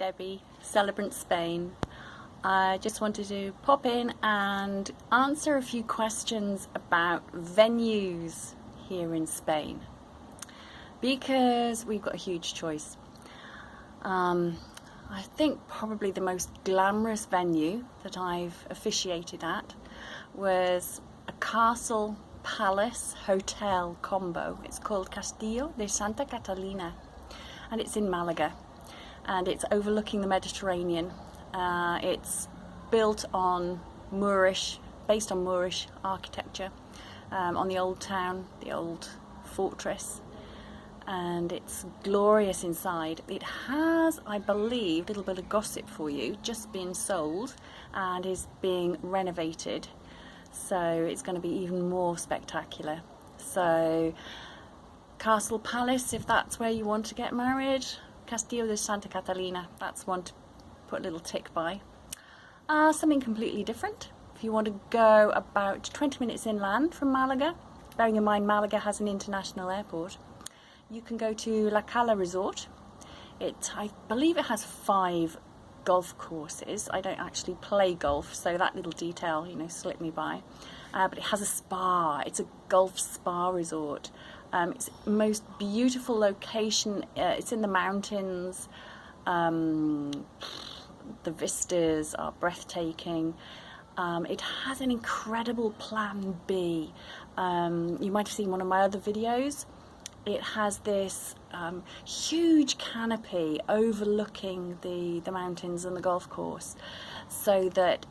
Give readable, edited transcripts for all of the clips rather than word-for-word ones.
Debbie, Celebrant Spain. I just wanted to pop in and answer a few questions about venues here in Spain, because we've got a huge choice. I think probably the most glamorous venue that I've officiated at was a castle palace hotel combo. It's called Castillo de Santa Catalina, and it's in Malaga, and it's overlooking the Mediterranean. It's built on based on Moorish architecture, on the old town, the old fortress, and it's glorious inside. It has, I believe, a little bit of gossip for you, just been sold and is being renovated, so it's going to be even more spectacular. So Castle Palace, if that's where you want to get married, Castillo de Santa Catalina, that's one to put a little tick by. Something completely different, if you want to go about 20 minutes inland from Malaga, bearing in mind Malaga has an international airport, you can go to La Cala Resort. I believe it has 5 golf courses. I don't actually play golf, so that little detail, slipped me by. But it has a spa. It's a golf spa resort. It's the most beautiful location. It's in the mountains. The vistas are breathtaking. It has an incredible plan B. You might have seen one of my other videos. It has this huge canopy overlooking the mountains and the golf course, so that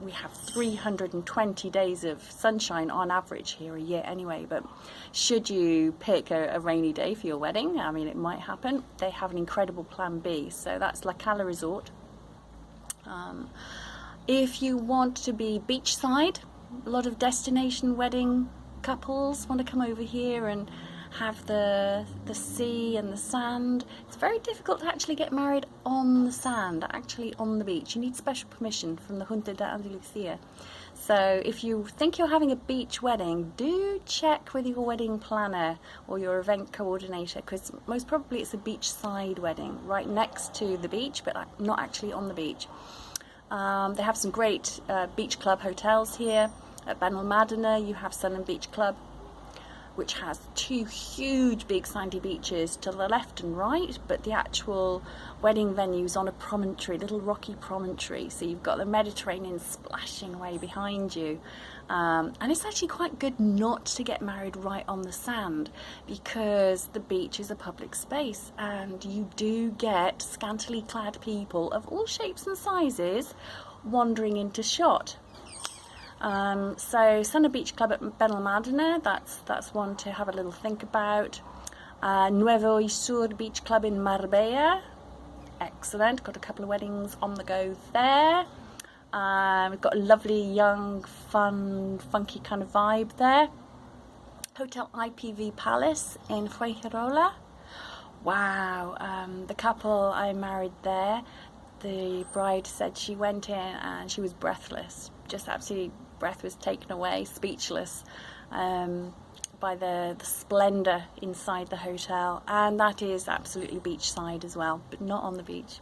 we have 320 days of sunshine on average here a year anyway. But should you pick a rainy day for your wedding, it might happen, they have an incredible plan B. So that's La Cala Resort. If you want to be beachside, a lot of destination wedding couples want to come over here and have the sea and the sand. It's very difficult to actually get married on the sand, actually on the beach. You need special permission from the Junta de Andalucía. So if you think you're having a beach wedding, do check with your wedding planner or your event coordinator, because most probably it's a beachside wedding right next to the beach, but not actually on the beach. They have some great beach club hotels here. At Benalmádena you have Sun and Beach Club, which has 2 huge big sandy beaches to the left and right, but the actual wedding venue's on a promontory, little rocky promontory, so you've got the Mediterranean splashing away behind you. And it's actually quite good not to get married right on the sand, because the beach is a public space and you do get scantily clad people of all shapes and sizes wandering into shot. So Sun and Beach Club at Benalmádena, that's one to have a little think about. Nuevo y Sur Beach Club in Marbella, excellent, got a couple of weddings on the go there. We've got a lovely, young, fun, funky kind of vibe there. Hotel IPV Palace in Fuengirola. Wow, the couple I married there, the bride said she went in and she was breathless, just absolutely, breath was taken away, speechless, by the splendour inside the hotel. And that is absolutely beachside as well, but not on the beach.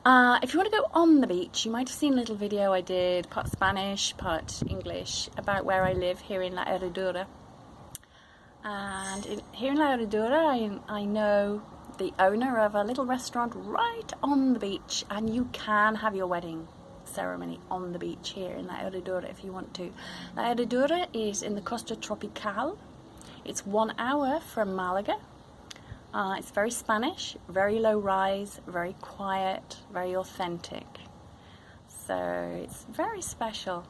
If you want to go on the beach, you might have seen a little video I did, part Spanish, part English, about where I live here in La Herradura. And here in La Herradura, I know the owner of a little restaurant right on the beach, and you can have your wedding ceremony on the beach here in La Herradura if you want to. La Herradura is in the Costa Tropical. It's 1 hour from Malaga. It's very Spanish, very low rise, very quiet, very authentic. So it's very special.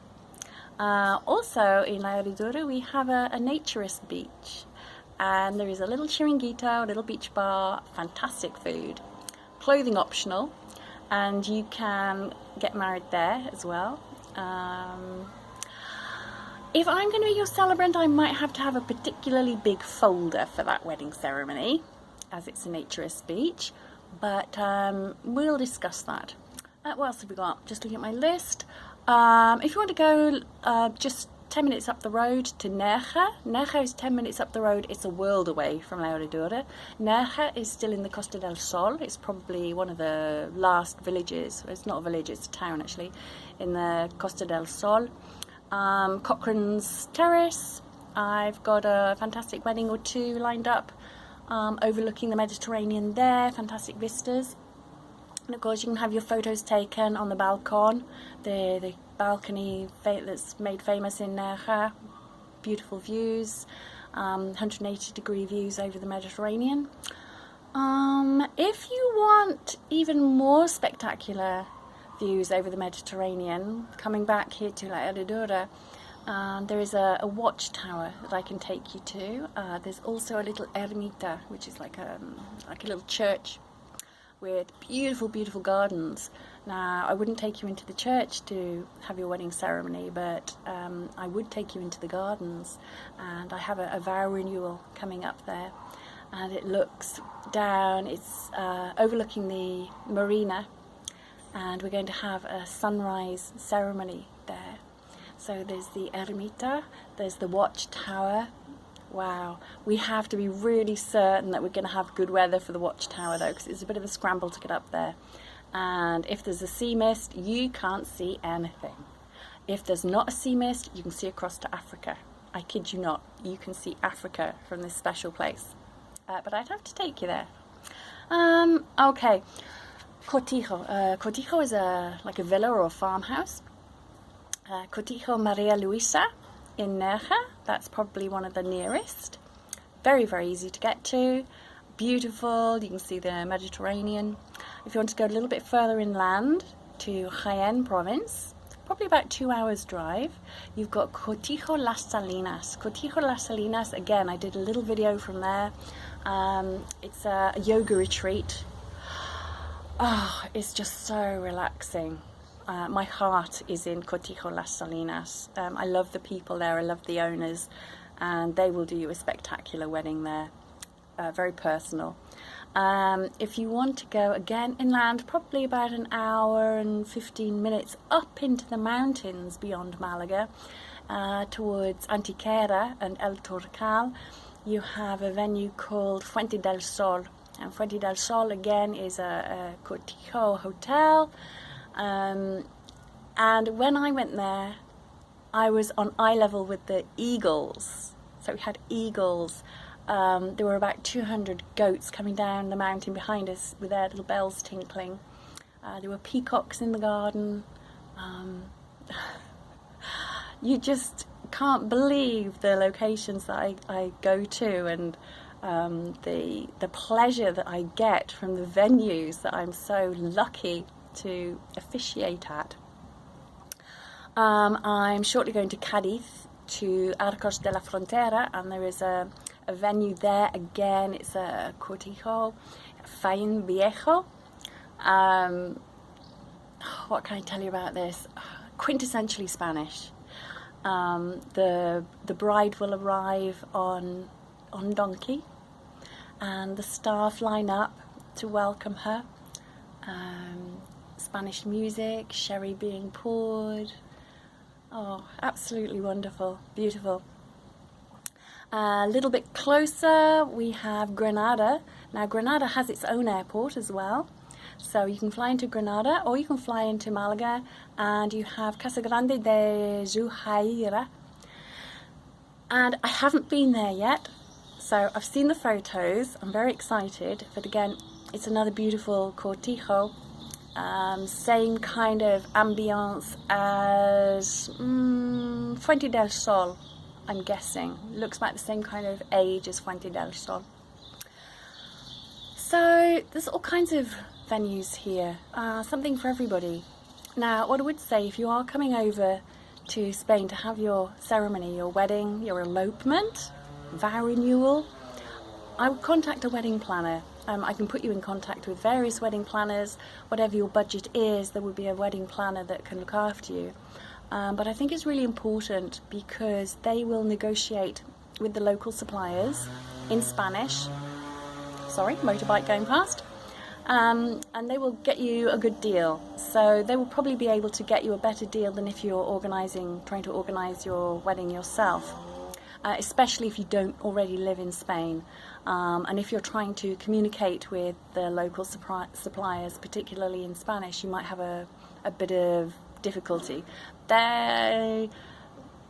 Also in La Herradura we have a naturist beach, and there is a little chiringuito, a little beach bar, fantastic food, clothing optional, and you can get married there as well. If I'm going to be your celebrant, I might have to have a particularly big folder for that wedding ceremony, as it's a naturist beach, but we'll discuss that. What else have we got? Just looking at my list. If you want to go just 10 minutes up the road to Nerja. Nerja is 10 minutes up the road. It's a world away from La Herradura. Nerja is still in the Costa del Sol. It's probably one of the last villages. It's not a village, it's a town actually, in the Costa del Sol. Cochrane's Terrace. I've got a fantastic wedding or two lined up, overlooking the Mediterranean there. Fantastic vistas. And of course you can have your photos taken on the balcon, the balcony that's made famous in Nerja. Beautiful views, 180-degree views over the Mediterranean. If you want even more spectacular views over the Mediterranean, coming back here to La Herradura, there is a watchtower that I can take you to. There's also a little ermita, which is like a little church with beautiful, beautiful gardens. Now, I wouldn't take you into the church to have your wedding ceremony, but I would take you into the gardens, and I have a vow renewal coming up there, and it looks down, it's overlooking the marina, and we're going to have a sunrise ceremony there. So there's the ermita, there's the watchtower. Wow, we have to be really certain that we're going to have good weather for the watchtower though, because it's a bit of a scramble to get up there. And if there's a sea mist, you can't see anything. If there's not a sea mist, you can see across to Africa. I kid you not, you can see Africa from this special place. But I'd have to take you there. Okay, Cortijo. Cortijo is like a villa or a farmhouse. Cortijo Maria Luisa in Nerja, that's probably one of the nearest. Very, very easy to get to. Beautiful, you can see the Mediterranean. If you want to go a little bit further inland to Jaén province, it's probably about 2 hours drive. You've got Cortijo Las Salinas. Cortijo Las Salinas, again, I did a little video from there. It's a yoga retreat. Oh, it's just so relaxing. My heart is in Cortijo Las Salinas. I love the people there, I love the owners, and they will do you a spectacular wedding there. Very personal. If you want to go again inland, probably about an hour and 15 minutes up into the mountains beyond Malaga, towards Antequera and El Torcal, you have a venue called Fuente del Sol. And Fuente del Sol again is a Cortijo hotel. And when I went there, I was on eye level with the eagles. So we had eagles. There were about 200 goats coming down the mountain behind us with their little bells tinkling. There were peacocks in the garden. You just can't believe the locations that I go to, and the pleasure that I get from the venues that I'm so lucky to officiate at. I'm shortly going to Cádiz, to Arcos de la Frontera, and there is a venue there again. It's a cortijo, Fain Viejo. What can I tell you about this? Quintessentially Spanish. The bride will arrive on donkey, and the staff line up to welcome her. Spanish music, sherry being poured. Oh, absolutely wonderful, beautiful. A little bit closer, we have Granada. Now, Granada has its own airport as well. So you can fly into Granada, or you can fly into Malaga, and you have Casa Grande de Zuhaira. And I haven't been there yet, so I've seen the photos. I'm very excited, but again, it's another beautiful cortijo. Same kind of ambience as Fuente del Sol, I'm guessing. Looks like the same kind of age as Fuente del Sol. So there's all kinds of venues here, something for everybody. Now, what I would say, if you are coming over to Spain to have your ceremony, your wedding, your elopement, vow renewal, I would contact a wedding planner. I can put you in contact with various wedding planners. Whatever your budget is, there would be a wedding planner that can look after you. But I think it's really important because they will negotiate with the local suppliers in Spanish. Sorry, motorbike going past. and they will get you a good deal. So they will probably be able to get you a better deal than if you're trying to organise your wedding yourself. Especially if you don't already live in Spain, and if you're trying to communicate with the local suppliers, particularly in Spanish, you might have a bit of difficulty. They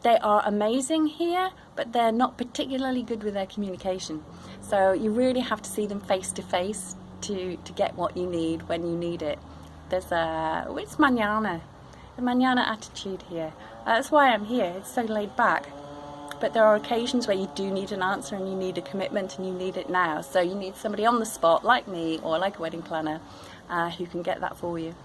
are amazing here, but they're not particularly good with their communication. So you really have to see them face to face to get what you need when you need it. There's it's mañana, the mañana attitude here. That's why I'm here. It's so laid back. But there are occasions where you do need an answer and you need a commitment and you need it now. So you need somebody on the spot like me or like a wedding planner who can get that for you.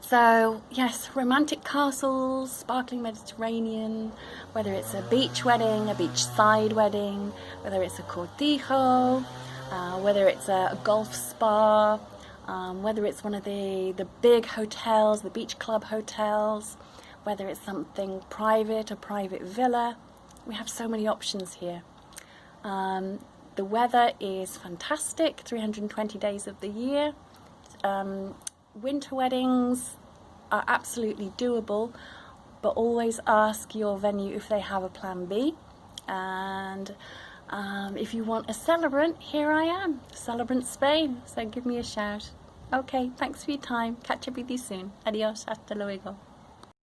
So yes, romantic castles, sparkling Mediterranean, whether it's a beach wedding, a beachside wedding, whether it's a cortijo, whether it's a golf spa, whether it's one of the big hotels, the beach club hotels, whether it's something private, a private villa. We have so many options here. The weather is fantastic, 320 days of the year. Winter weddings are absolutely doable, but always ask your venue if they have a plan B. And if you want a celebrant, here I am, Celebrant Spain, so give me a shout. Okay, thanks for your time. Catch up with you soon. Adios, hasta luego.